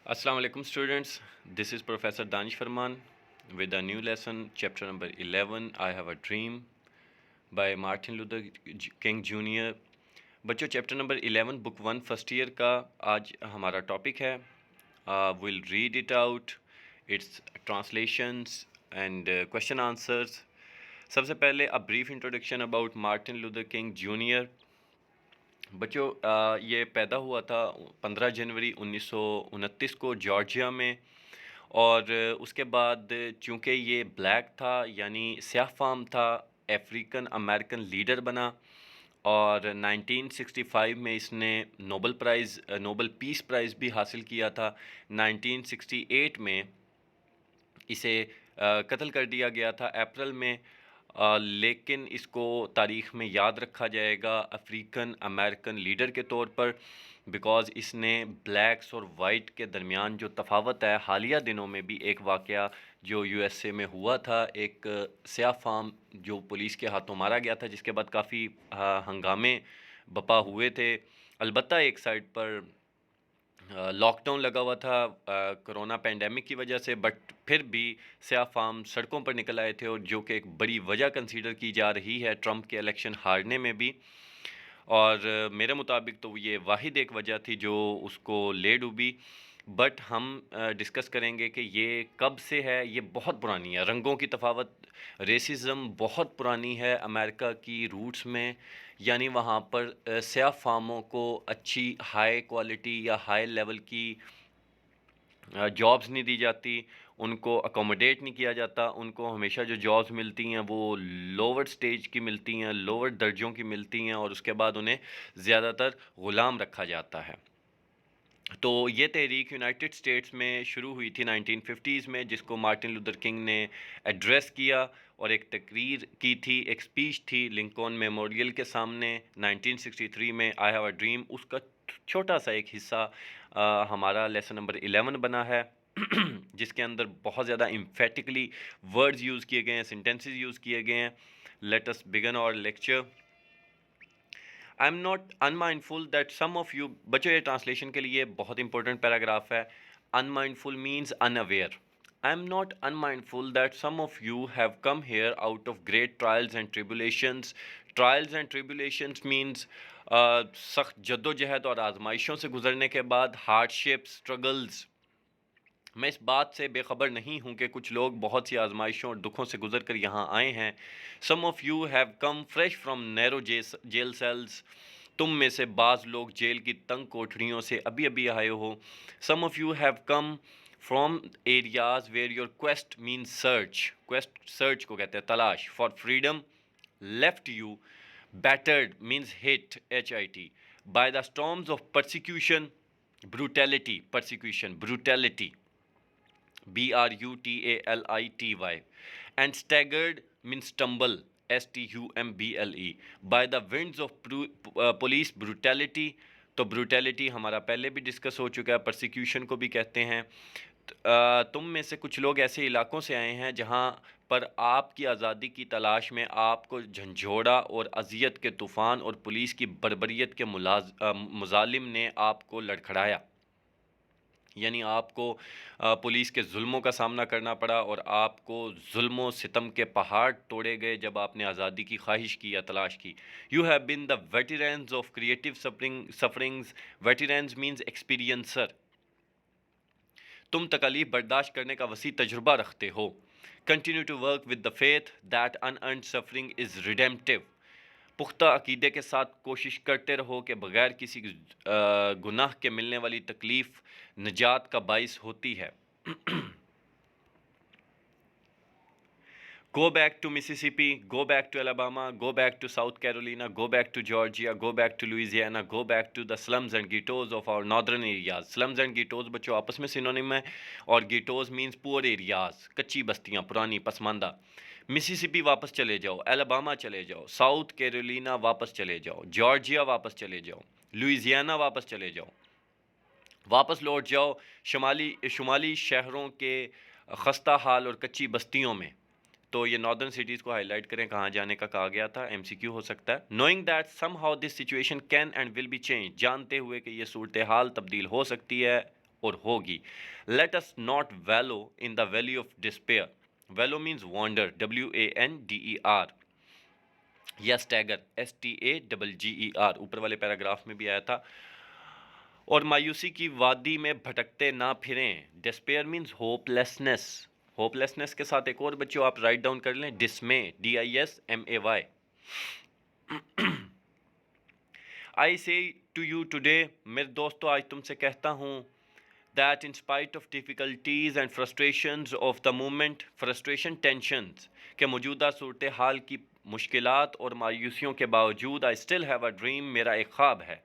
Assalamu alaikum students, this is Professor Danish Farman with a new lesson, chapter number 11, I Have a Dream by Martin Luther King Jr. بچوں chapter number 11 book 1 first year کا آج ہمارا topic ہے. Well read it out its translations and question answers. سب سے پہلے a brief introduction about Martin Luther King junior. بچوں یہ پیدا ہوا تھا 15 جنوری 1929 کو جارجیا میں، اور اس کے بعد چونکہ یہ بلیک تھا یعنی سیاہ فام تھا، افریقن امریکن لیڈر بنا، اور 1965 میں اس نے نوبل پیس پرائز بھی حاصل کیا تھا. 1968 میں اسے قتل کر دیا گیا تھا اپریل میں، لیکن اس کو تاریخ میں یاد رکھا جائے گا افریقن امریکن لیڈر کے طور پر، بیکاز اس نے بلیکس اور وائٹ کے درمیان جو تفاوت ہے، حالیہ دنوں میں بھی ایک واقعہ جو یو ایس اے میں ہوا تھا، ایک سیاہ فام جو پولیس کے ہاتھوں مارا گیا تھا، جس کے بعد کافی ہنگامے بپا ہوئے تھے. البتہ ایک سائڈ پر لاک ڈاؤن لگا ہوا تھا کرونا پینڈیمک کی وجہ سے، بٹ پھر بھی سیاہ فام سڑکوں پر نکل آئے تھے، اور جو کہ ایک بڑی وجہ کنسیڈر کی جا رہی ہے ٹرمپ کے الیکشن ہارنے میں بھی. اور میرے مطابق تو یہ واحد ایک وجہ تھی جو اس کو لے ڈوبی. بٹ ہم ڈسکس کریں گے کہ یہ کب سے ہے. یہ بہت پرانی ہے. رنگوں کی تفاوت، ریسزم بہت پرانی ہے امریکہ کی روٹس میں، یعنی وہاں پر سیاہ فاموں کو اچھی ہائی کوالٹی یا ہائی لیول کی جابز نہیں دی جاتی، ان کو اکوموڈیٹ نہیں کیا جاتا. ان کو ہمیشہ جو جابز ملتی ہیں وہ لوور سٹیج کی ملتی ہیں، لوور درجوں کی ملتی ہیں، اور اس کے بعد انہیں زیادہ تر غلام رکھا جاتا ہے. تو یہ تحریک یونائٹڈ اسٹیٹس میں شروع ہوئی تھی 1950s میں، جس کو مارٹن لوتھر کنگ نے ایڈریس کیا اور ایک تقریر کی تھی، ایک سپیچ تھی لنکن میموریل کے سامنے 1963 میں، آئی ہیو اے ڈریم. اس کا چھوٹا سا ایک حصہ ہمارا لیسن نمبر 11 بنا ہے، جس کے اندر بہت زیادہ امفیٹکلی ورڈز یوز کیے گئے ہیں، سینٹینسز یوز کیے گئے ہیں. Let us begin our lecture. I am not unmindful that some of you، بچوں یہ ٹرانسلیشن کے لیے بہت امپورٹنٹ پیراگراف ہے. unmindful means unaware. I am not unmindful that some of you have come here out of great trials and tribulations. Trials and tribulations means سخت جد و جہد اور آزمائشوں سے گزرنے کے بعد، hardship, struggles. میں اس بات سے بے خبر نہیں ہوں کہ کچھ لوگ بہت سی آزمائشوں اور دکھوں سے گزر کر یہاں آئے ہیں. Some of you have come fresh from narrow jail cells. تم میں سے بعض لوگ جیل کی تنگ کوٹھڑیوں سے ابھی آئے ہو. Some of you have come from areas where your quest means search. Quest search کو کہتے ہیں تلاش. For freedom left you battered means hit, H-I-T, by the storms of persecution, brutality, B-R-U-T-A-L-I-T-Y, and staggered means stumble, S-T-U-M-B-L-E, by the winds of police brutality. تو brutality ہمارا پہلے بھی discuss ہو چکا ہے، پرسیکیوشن کو بھی کہتے ہیں. تم میں سے کچھ لوگ ایسے علاقوں سے آئے ہیں جہاں پر آپ کی آزادی کی تلاش میں آپ کو جھنجھوڑا اور اذیت کے طوفان اور پولیس کی بربریت کے مظالم نے آپ کو لڑکھڑایا، یعنی آپ کو پولیس کے ظلموں کا سامنا کرنا پڑا، اور آپ کو ظلم و ستم کے پہاڑ توڑے گئے جب آپ نے آزادی کی خواہش کی یا تلاش کی. You have been the veterans of creative sufferings. Veterans means experiencer. تم تکالیف برداشت کرنے کا وسیع تجربہ رکھتے ہو. Continue to work with the faith that unearned suffering is redemptive. پختہ عقیدے کے ساتھ کوشش کرتے رہو کہ بغیر کسی گناہ کے ملنے والی تکلیف نجات کا باعث ہوتی ہے. Go back to Mississippi, go back to Alabama, go back to South Carolina, go back to Georgia, go back to Louisiana, go back to the slums and ghettos of our northern areas. Slums and ghettos بچوں آپس میں synonym ہے، اور ghettos means poor areas، کچی بستیاں، پرانی پسماندہ. Mississippi واپس چلے جاؤ، الاباما چلے جاؤ، ساؤتھ کیرولینا واپس چلے جاؤ، جارجیا واپس چلے جاؤ، لوئیزیانا واپس چلے جاؤ، واپس لوٹ جاؤ شمالی شہروں کے خستہ حال اور کچی بستیوں میں. تو یہ ناردرن سٹیز کو ہائی لائٹ کریں کہاں جانے کا کہا گیا تھا، ایم سی کیو ہو سکتا ہے. Knowing that somehow this situation can and will be change. جانتے ہوئے کہ یہ صورتحال تبدیل ہو سکتی ہے اور ہوگی. Let us not wallow in the valley of despair. Wallow means wander, WANDER, یا stagger, STAGGER, اوپر والے پیراگراف میں بھی آیا تھا. اور مایوسی کی وادی میں بھٹکتے نہ پھریں. Despair means hopelessness. Hopelessness کے ساتھ ایک اور بچوں آپ رائٹ ڈاؤن کر لیں, ڈسمے, DISMAY. I say to you today, میرے دوستو آج تم سے کہتا ہوں, that in spite of difficulties and frustrations of the moment, frustration, tensions, کہ موجودہ صورتحال کی مشکلات اور مایوسیوں کے باوجود I still have a dream, میرا ایک خواب ہے.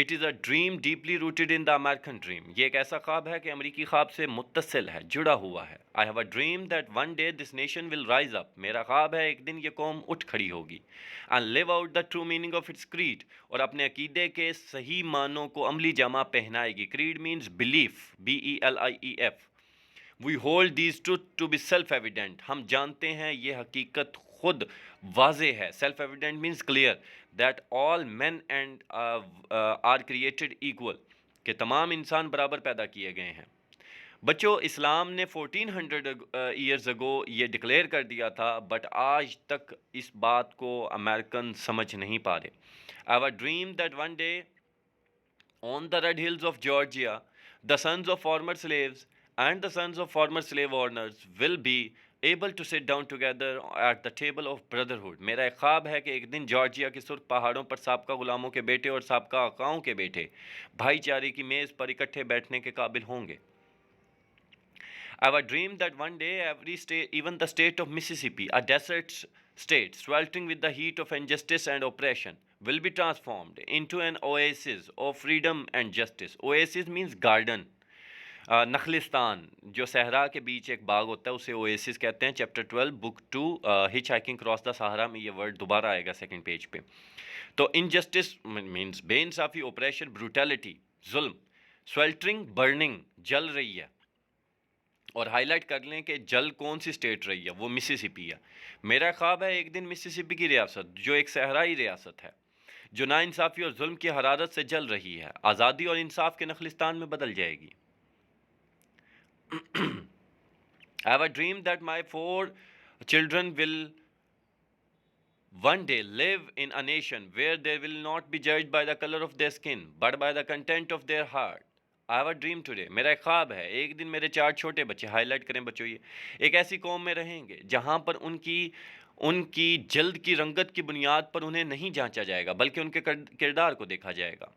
It is a dream deeply rooted in the American dream. یہ ایک ایسا خواب ہے کہ امریکی خواب سے متصل ہے, جڑا ہوا ہے. I have a dream that one day this nation will rise up. میرا خواب ہے ایک دن یہ قوم اٹھ کھڑی ہوگی. And live out the true meaning of its creed. اور اپنے عقیدے کے صحیح معنوں کو عملی جامہ پہنائے گی. Creed means belief, BELIEF. We hold these truths to be self-evident. ہم جانتے ہیں یہ حقیقت خود واضح ہے. Self-evident means clear. That all men and are created equal. کہ تمام انسان برابر پیدا کیے گئے ہیں. بچوں اسلام نے 1400 years ago یہ ڈکلیئر کر دیا تھا, بٹ آج تک اس بات کو امریکن سمجھ نہیں پا رہے. I have a dream that one day on the red hills of Georgia, the sons of former slaves and the sons of former slave owners will be able to sit down together at the table of brotherhood. میرا ایک خواب ہے کہ ایک دن Georgia کے سرخ پہاڑوں پر سابقہ غلاموں کے بیٹے اور سابقہ آقاؤں کے بیٹے بھائی چارے کی میز پر اکٹھے بیٹھنے کے قابل ہوں گے. I have a dream that one day every state, even the state of Mississippi, a desert state sweltering with the heat of injustice and oppression, will be transformed into an oasis of freedom and justice. Oasis means garden. نخلستان, جو صحرا کے بیچ ایک باغ ہوتا ہے اسے اویسس کہتے ہیں. Chapter 12 بک 2 ہچ ہائکنگ کراس دا صحرا میں یہ ورڈ دوبارہ آئے گا سیکنڈ پیج پہ. تو انجسٹس مینس بے انصافی, اوپریشن, بروٹیلٹی, ظلم, سویلٹرنگ, برننگ, جل رہی ہے. اور ہائی لائٹ کر لیں کہ جل کون سی اسٹیٹ رہی ہے, وہ مسیسپی ہے. میرا خواب ہے ایک دن مسیسپی کی ریاست, جو ایک صحرائی ریاست ہے, جو ناانصافی اور ظلم کی حرارت سے جل رہی ہے, آزادی اور انصاف کے نخلستان میں بدل جائے گی. I have a dream that my 4 children will one day live in a nation where they will not be judged by the color of their skin but by the content of their heart. I have a dream today. میرا ایک خواب ہے ایک دن میرے 4 چھوٹے بچے, high light کریں بچوں, یہ ایک ایسی قوم میں رہیں گے جہاں پر ان کی جلد کی رنگت کی بنیاد پر انہیں نہیں جانچا جائے گا بلکہ ان کے کردار کو دیکھا جائے گا.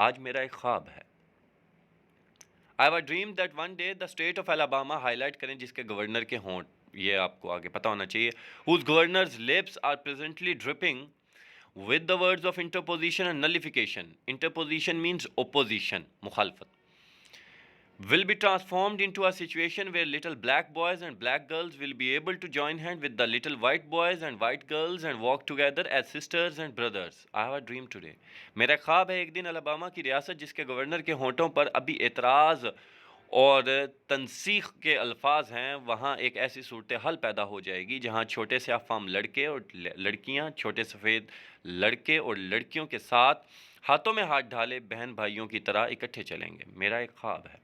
آج میرا ایک خواب ہے. I have a dream that one day the state of Alabama, high light کریں جس کے گورنر کے ہونٹ, یہ آپ کو آگے پتہ ہونا چاہیے, whose governor's lips are presently dripping with the words of interposition and nullification. Interposition means opposition, مخالفت. Will be transformed into a situation where little black boys and black girls will be able to join hand with the little white boys and white girls and walk together as sisters and brothers. I have a dream today. میرا خواب ہے ایک دن Alabama کی ریاست جس کے governor کے ہونٹوں پر ابھی اعتراض اور تنسیخ کے الفاظ ہیں, وہاں ایک ایسی صورتحال پیدا ہو جائے گی جہاں چھوٹے سے افام لڑکے اور لڑکیاں, چھوٹے سفید لڑکے اور لڑکیوں کے ساتھ ہاتھوں میں ہاتھ ڈھالے بہن بھائیوں کی طرح اکٹھے چلیں گے. میرا ایک خواب ہے.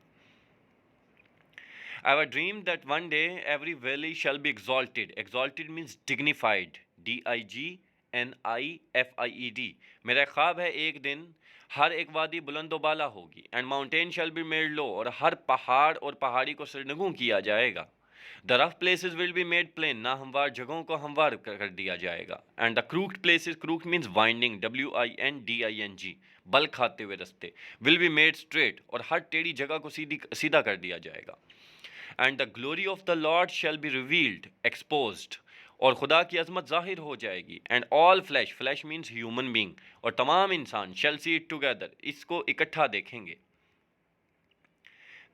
I have a dream that one day every valley shall be exalted. Exalted means dignified, DIGNIFIED. میرا ایک خواب ہے ایک دن ہر ایک وادی بلند و بالا ہوگی. And mountain shall be made low. اور ہر پہاڑ اور پہاڑی کو سرنگوں کیا جائے گا. The rough places will be made plain. ناہموار جگہوں کو ہموار کر دیا جائے گا. And the crooked places, crooked means winding, WINDING, بل کھاتے ہوئے رستے, will be made straight. اور ہر ٹیڑھی جگہ کو سیدھا کر دیا جائے گا. And the glory of the Lord shall be revealed, exposed. اور خدا کی عظمت ظاہر ہو جائے گی. And all flesh, flesh means human being, اور تمام انسان shall see it together, اس کو اکٹھا دیکھیں گے.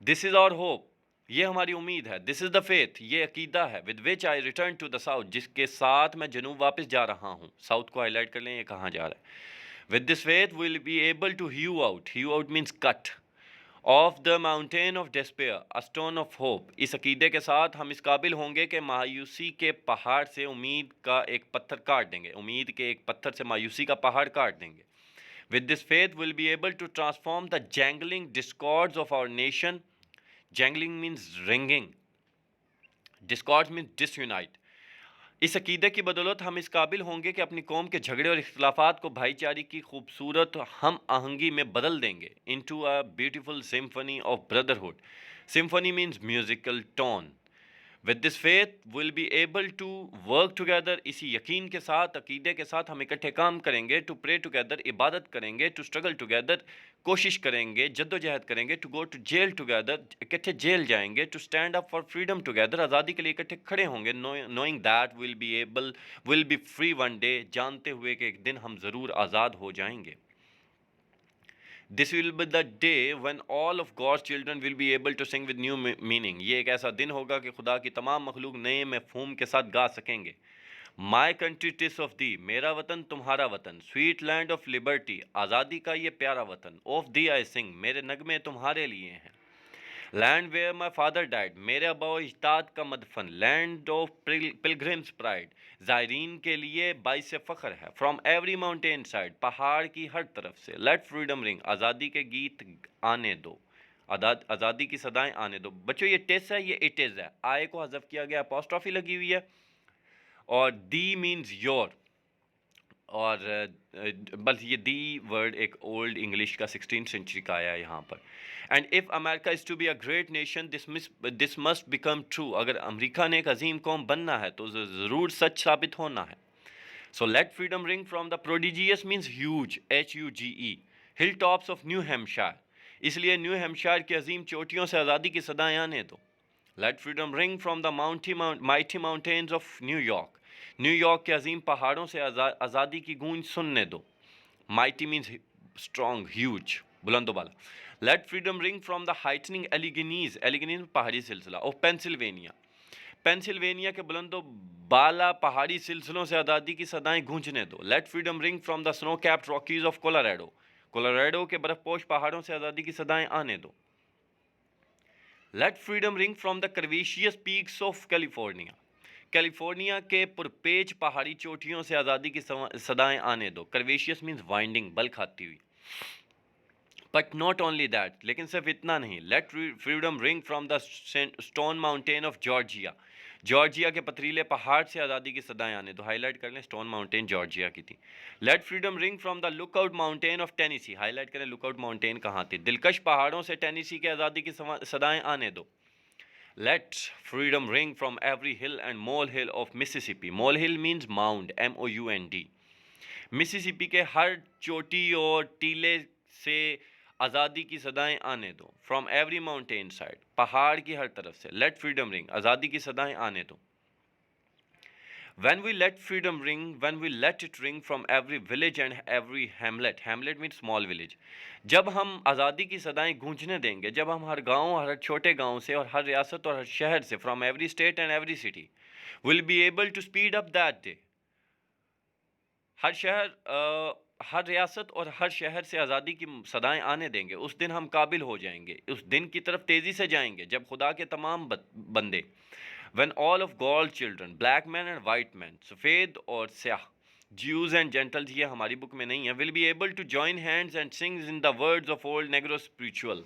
This is our hope, یہ ہماری امید ہے. This is the faith, یہ عقیدہ ہے. With which I return to the south, جس کے ساتھ میں جنوب واپس جا رہا ہوں. ساؤتھ کو ہائی لائٹ کر لیں, یہ کہاں جا رہا ہے. With this faith we will be able to hew out means cut, of the mountain of despair, a stone of hope. اس عقیدے کے ساتھ ہم اس قابل ہوں گے کہ مایوسی کے پہاڑ سے امید کا ایک پتھر کاٹ دیں گے. امید کے ایک پتھر سے مایوسی کا پہاڑ کاٹ دیں گے. With this faith, we'll be able to transform the jangling discords of our nation. Jangling means ringing. Discords means disunite. اس عقیدے کی بدولت ہم اس قابل ہوں گے کہ اپنی قوم کے جھگڑے اور اختلافات کو بھائی چارے کی خوبصورت ہم آہنگی میں بدل دیں گے into a beautiful symphony of brotherhood. Symphony means musical tone. With this faith we'll be able to work together. اسی یقین کے ساتھ، عقیدے کے ساتھ ہم اکٹھے کام کریں گے. To pray together، عبادت کریں گے. To struggle together، کوشش کریں گے، جد و جہد کریں گے. To go to jail together، اکٹھے جیل جائیں گے. To stand up for freedom together، آزادی کے لیے اکٹھے کھڑے ہوں گے. Knowing that we'll be free one day، جانتے ہوئے کہ ایک دن ہم ضرور آزاد ہو جائیں گے. This will be the day when all of God's children will be able to sing with new meaning. یہ ایک ایسا دن ہوگا کہ خدا کی تمام مخلوق نئے مفہوم کے ساتھ گا سکیں گے. My country 'tis of thee، میرا وطن تمہارا وطن. Sweet land of liberty، آزادی کا یہ پیارا وطن. Of thee I sing، میرے نغمے تمہارے لیے ہیں. Land where my father died، میرے آبا و اجداد کا مدفن. Land of pilgrim's pride، زائرین کے لیے باعث فخر ہے. From every mountain side، پہاڑ کی ہر طرف سے. Let freedom ring، آزادی کے گیت آنے دو، آزادی کی صدائیں آنے دو. بچوں یہ ٹس ہے، یہ اٹ از ہے. آئے کو حذف کیا گیا، اپوسٹرافی لگی ہوئی ہے. اور دی مینز یور، اور بس یہ دی ورڈ ایک اولڈ انگلش کا 16th سینچری کا آیا ہے یہاں پر. And if America is to be a great nation this must become true, اگر امریکہ نے ایک عظیم قوم بننا ہے تو ضرور سچ ثابت ہونا ہے. So let freedom ring from the prodigious means huge, HUGE، hilltops of New Hampshire, اس لیے نیو ہیمپشائر کی عظیم چوٹیوں سے آزادی کی صدائیں آنے دو. Let freedom ring from the mighty mountains of new York, new York کے عظیم پہاڑوں سے آزادی کی گونج سننے دو. مائٹی مینز اسٹرانگ، ہیوج، بلند و بالا. لیٹ فریڈم رنگ فرام دا ہائٹننگ ایلیگنیز، ایلیگنیز پہاڑی سلسلہ آف پینسلوینیا، پینسلوینیا کے بلند و بالا پہاڑی سلسلوں سے آزادی کی صدائیں گونجنے دو. لیٹ فریڈم رنگ فرام دا سنو کیپڈ راکیز آف کولاریڈو، کولاریڈو کے برف پوش پہاڑوں سے آزادی کی صدائیں آنے دو. Let freedom ring from the curvaceous peaks of California, California کے پرپیچ پہاڑی چوٹیوں سے آزادی کی صدائیں آنے دو. کرویشیس مینز وائنڈنگ، بل کھاتی ہوئی. بٹ ناٹ اونلی دیٹ، لیکن صرف اتنا نہیں. Late freedom ring from the stone mountain of Georgia, Georgia کے پتھریلے پہاڑ سے آزادی کی صدائیں آنے دو. ہائی لائٹ کر لیں، اسٹون ماؤنٹین جارجیا کی تھی. Let freedom ring from the Lookout Mountain of Tennessee, highlight کریں لک آؤٹ ماؤنٹین کہاں تھی. دلکش پہاڑوں سے ٹینیسی کی آزادی کی صدائیں آنے دو. Let freedom ring from every ہل اینڈ مول ہل آف مسیسپی، مول ہل مینز ماؤنڈ، MOUND. مسیسپی کے ہر چوٹی اور ٹیلے سے آزادی کی صدائیں آنے دو. فرام ایوری ماؤنٹین سائڈ، پہاڑ کی ہر طرف سے. لیٹ فریڈم رنگ، آزادی کی صدائیں آنے دو. When we let freedom ring, when we let it ring from every village and every hamlet, hamlet means small village. جب ہم آزادی کی صدائیں گونجنے دیں گے، جب ہم ہر گاؤں، ہر چھوٹے گاؤں سے اور ہر ریاست اور ہر شہر سے، from every state and every city، we'll be able to speed up that day. ہر شہر، ہر ریاست اور ہر شہر سے آزادی کی صدائیں آنے دیں گے. اس دن ہم قابل ہو جائیں گے، اس دن کی طرف تیزی سے جائیں گے جب خدا کے تمام بندے، when all of God's children، black men and white men، سفید اور سیاہ، Jews and Gentiles، یہ ہماری بک میں نہیں ہے، will be able to join hands and sing in the words of old Negro spiritual،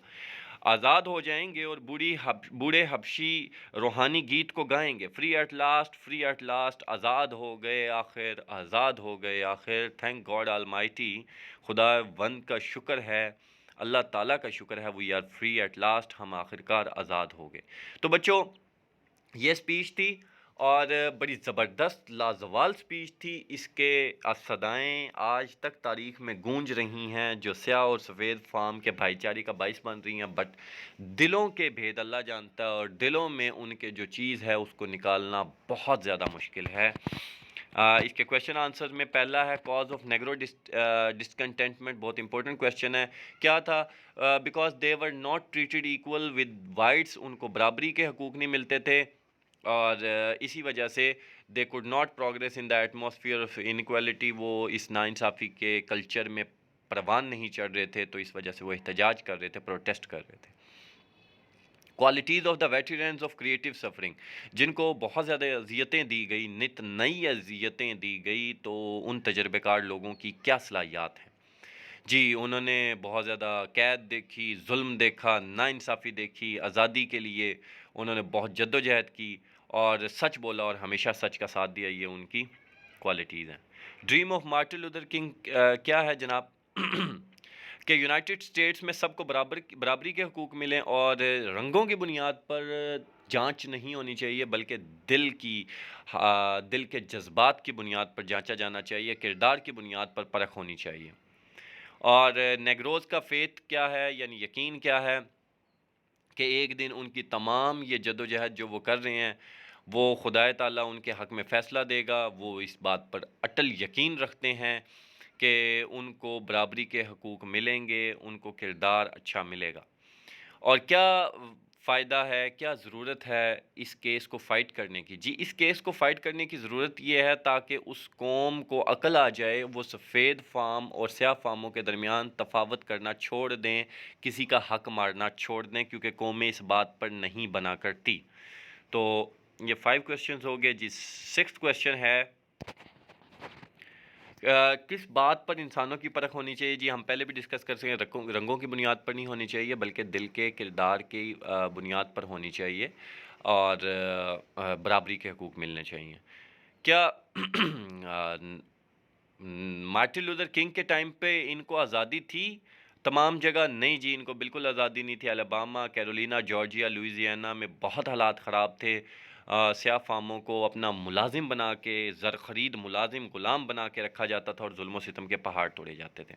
آزاد ہو جائیں گے اور بوڑھے حبشی روحانی گیت کو گائیں گے. Free at last, free at last, آزاد ہو گئے آخر، آزاد ہو گئے آخر. تھینک گاڈ آل مائٹی، خدا وند کا شکر ہے، اللہ تعالیٰ کا شکر ہے، we are free at last, ہم آخرکار آزاد ہو گئے. تو بچوں یہ اسپیچ تھی، اور بڑی زبردست لازوال اسپیچ تھی. اس کے صدائیں آج تک تاریخ میں گونج رہی ہیں، جو سیاہ اور سفید فام کے بھائی چارے کا باعث بن رہی ہیں. بٹ دلوں کے بھید اللہ جانتا ہے، اور دلوں میں ان کے جو چیز ہے اس کو نکالنا بہت زیادہ مشکل ہے. اس کے کویشچن آنسر میں پہلا ہے کاز آف نیگرو ڈسکنٹینٹمنٹ، بہت امپورٹنٹ کویشچن ہے. کیا تھا؟ Because they were not treated equal with whites, ان کو برابری کے حقوق نہیں ملتے تھے، اور اسی وجہ سے they could not progress in the atmosphere of inequality. وہ اس ناانصافی کے کلچر میں پروان نہیں چڑھ رہے تھے، تو اس وجہ سے وہ احتجاج کر رہے تھے، پروٹیسٹ کر رہے تھے. Qualities of the veterans of creative suffering, جن کو بہت زیادہ اذیتیں دی گئی، نت نئی اذیتیں دی گئی، تو ان تجربہ کار لوگوں کی کیا صلاحیات ہیں. جی، انہوں نے بہت زیادہ قید دیکھی، ظلم دیکھا، ناانصافی دیکھی، آزادی کے لیے انہوں نے بہت جدوجہد کی اور سچ بولا اور ہمیشہ سچ کا ساتھ دیا، یہ ان کی کوالٹیز ہیں۔ Dream of Martin Luther king کیا ہے جناب؟ کہ یونائٹڈ اسٹیٹس میں سب کو برابری کے حقوق ملیں اور رنگوں کی بنیاد پر جانچ نہیں ہونی چاہیے، بلکہ دل کے جذبات کی بنیاد پر جانچا جانا چاہیے، کردار کی بنیاد پر پرکھ ہونی چاہیے۔ اور نیگروز کا فیتھ کیا ہے، یعنی یقین کیا ہے کہ ایک دن ان کی تمام یہ جدوجہد جو وہ کر رہے ہیں وہ خدائے تعالیٰ ان کے حق میں فیصلہ دے گا۔ وہ اس بات پر اٹل یقین رکھتے ہیں کہ ان کو برابری کے حقوق ملیں گے، ان کو کردار اچھا ملے گا۔ اور کیا فائدہ ہے، کیا ضرورت ہے اس کیس کو فائٹ کرنے کی؟ جی، اس کیس کو فائٹ کرنے کی ضرورت یہ ہے تاکہ اس قوم کو عقل آ جائے، وہ سفید فام اور سیاہ فاموں کے درمیان تفاوت کرنا چھوڑ دیں، کسی کا حق مارنا چھوڑ دیں، کیونکہ قومیں اس بات پر نہیں بنا کرتی۔ تو یہ 5 کویسچنز ہو گئے جی۔ 6th کویسچن ہے کس بات پر انسانوں کی پرکھ ہونی چاہیے؟ جی، ہم پہلے بھی ڈسکس کر سکیں، رنگوں کی بنیاد پر نہیں ہونی چاہیے، بلکہ دل کے کردار کی بنیاد پر ہونی چاہیے اور برابری کے حقوق ملنے چاہیے۔ کیا مارٹن لوتھر کنگ کے ٹائم پہ ان کو آزادی تھی تمام جگہ؟ نہیں جی، ان کو بالکل آزادی نہیں تھی۔ الاباما، کیرولینا، جارجیا، لوئیزیانا میں بہت حالات خراب تھے۔ سیاہ فاموں کو اپنا ملازم بنا کے، زرخرید ملازم، غلام بنا کے رکھا جاتا تھا اور ظلم و ستم کے پہاڑ توڑے جاتے تھے۔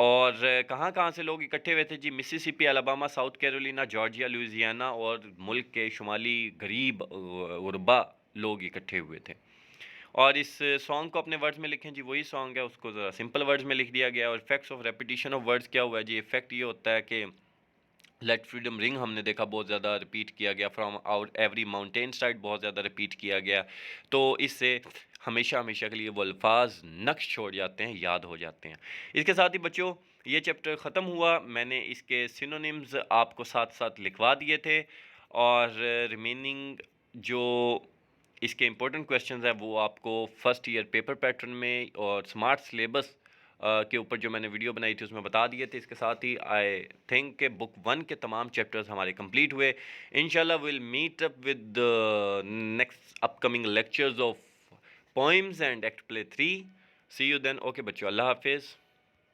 اور کہاں کہاں سے لوگ اکٹھے ہوئے تھے جی؟ Mississippi, Alabama, South Carolina, Georgia, Louisiana اور ملک کے شمالی غریب غربا لوگ اکٹھے ہوئے تھے۔ اور اس سانگ کو اپنے ورڈز میں لکھیں جی، وہی سانگ ہے، اس کو ذرا سمپل ورڈز میں لکھ دیا گیا ہے۔ اور effects of repetition of words کیا ہوا ہے جی؟ ایفیکٹ یہ ہوتا ہے کہ لیٹ فریڈم رنگ ہم نے دیکھا بہت زیادہ ریپیٹ کیا گیا، from out every mountain side بہت زیادہ ریپیٹ کیا گیا، تو اس سے ہمیشہ ہمیشہ کے لیے وہ الفاظ نقش چھوڑ جاتے ہیں، یاد ہو جاتے ہیں۔ اس کے ساتھ ہی بچوں یہ چیپٹر ختم ہوا، میں نے اس کے سینونیمز آپ کو ساتھ ساتھ لکھوا دیے تھے، اور ریمیننگ جو اس کے امپورٹنٹ کویسچنز ہیں وہ آپ کو فرسٹ ایئر پیپر پیٹرن میں اور سمارٹ سلیبس کے اوپر جو میں نے ویڈیو بنائی تھی اس میں بتا دیے تھے۔ اس کے ساتھ ہی آئی تھنک کہ بک 1 کے تمام چیپٹرز ہمارے کمپلیٹ ہوئے۔ انشاءاللہ we'll meet up with next upcoming lectures of poems and act play 3۔ See you then. Okay بچوں، اللہ حافظ۔